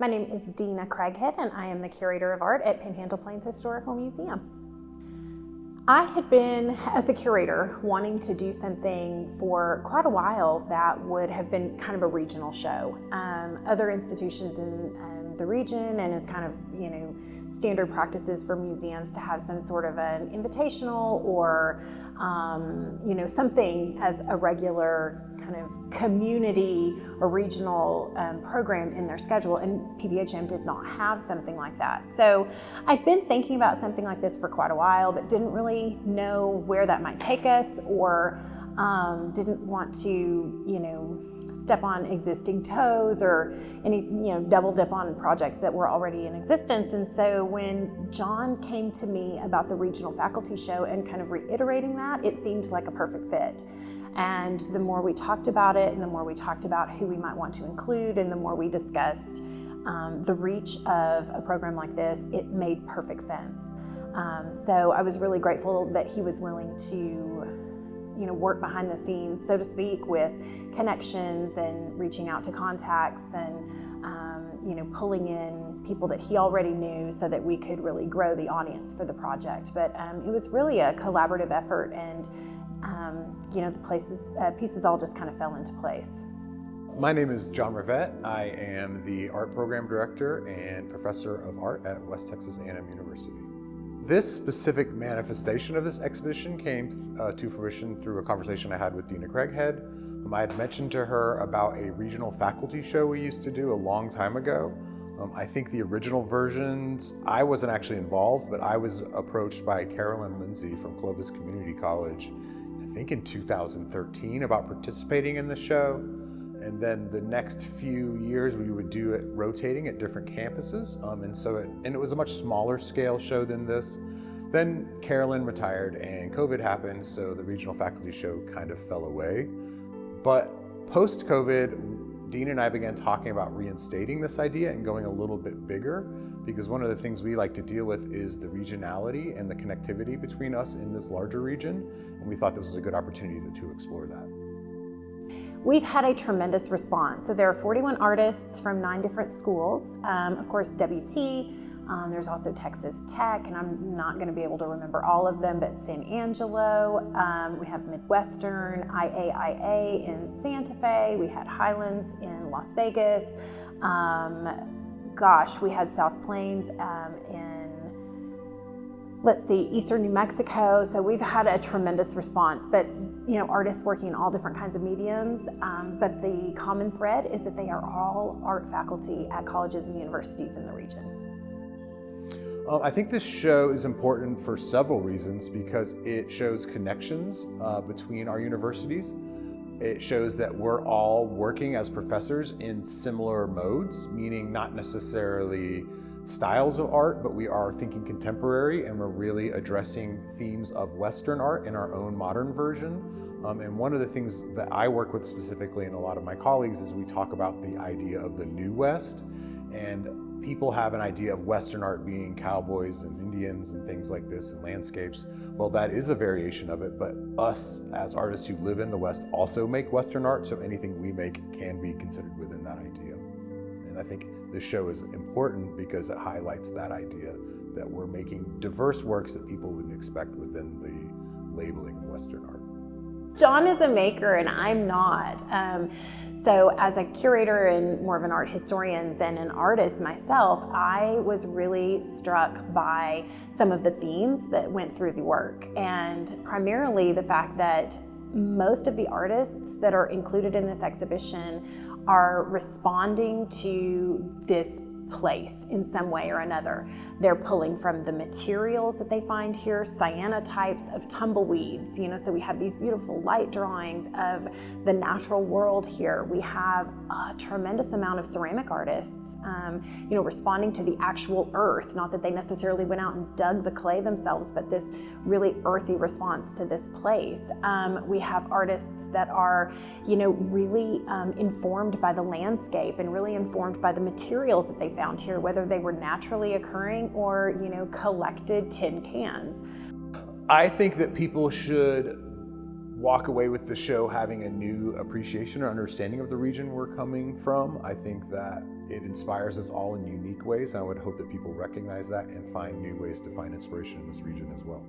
My name is Deana Craighead, and I am the Curator of Art at Panhandle-Plains Historical Museum. I had been, as the curator, wanting to do something for quite a while that would have been kind of a regional show. Other institutions in the region, and it's kind of, standard practices for museums to have some sort of an invitational or, something as a regular kind of community or regional program in their schedule, and PPHM did not have something like that. So I'd been thinking about something like this for quite a while, but didn't really know where that might take us, or didn't want to, step on existing toes or any, double dip on projects that were already in existence. And so when John came to me about the regional faculty show and kind of reiterating that, it seemed like a perfect fit. And the more we talked about it, and the more we talked about who we might want to include, and the more we discussed the reach of a program like this, it made perfect sense. So I was really grateful that he was willing to work behind the scenes, so to speak, with connections and reaching out to contacts and, pulling in people that he already knew so that we could really grow the audience for the project. But it was really a collaborative effort, and, the pieces all just kind of fell into place. My name is John Rivette. I am the art program director and professor of art at West Texas A&M University. This specific manifestation of this exhibition came to fruition through a conversation I had with Deana Craighead. I had mentioned to her about a regional faculty show we used to do a long time ago. I think the original versions, I wasn't actually involved, but I was approached by Carolyn Lindsay from Clovis Community College, I think in 2013, about participating in the show. And then the next few years we would do it rotating at different campuses. And it was a much smaller scale show than this. Then Carolyn retired and COVID happened, so the regional faculty show kind of fell away. But post-COVID, Dean and I began talking about reinstating this idea and going a little bit bigger, because one of the things we like to deal with is the regionality and the connectivity between us in this larger region. And we thought this was a good opportunity to explore that. We've had a tremendous response. So there are 41 artists from 9 different schools. Of course, WT, there's also Texas Tech, and I'm not gonna be able to remember all of them, but San Angelo, we have Midwestern, IAIA in Santa Fe, we had Highlands in Las Vegas, we had South Plains Eastern New Mexico. So we've had a tremendous response, but artists working in all different kinds of mediums. But the common thread is that they are all art faculty at colleges and universities in the region. I think this show is important for several reasons, because it shows connections between our universities. It shows that we're all working as professors in similar modes, meaning not necessarily styles of art, but we are thinking contemporary, and we're really addressing themes of Western art in our own modern version. And one of the things that I work with specifically, and a lot of my colleagues, is we talk about the idea of the New West. And people have an idea of Western art being cowboys and Indians and things like this, and landscapes. Well, that is a variation of it, but us as artists who live in the West also make Western art, so anything we make can be considered within that idea. And I think this show is important because it highlights that idea that we're making diverse works that people wouldn't expect within the labeling of Western art. John is a maker and I'm not. So as a curator and more of an art historian than an artist myself, I was really struck by some of the themes that went through the work, and primarily the fact that most of the artists that are included in this exhibition are responding to this place in some way or another. They're pulling from the materials that they find here, cyanotypes of tumbleweeds, so we have these beautiful light drawings of the natural world here. We have a tremendous amount of ceramic artists, responding to the actual earth, not that they necessarily went out and dug the clay themselves, but this really earthy response to this place. We have artists that are, really informed by the landscape and really informed by the materials that they found here, whether they were naturally occurring or, collected tin cans. I think that people should walk away with the show having a new appreciation or understanding of the region we're coming from. I think that it inspires us all in unique ways, and I would hope that people recognize that and find new ways to find inspiration in this region as well.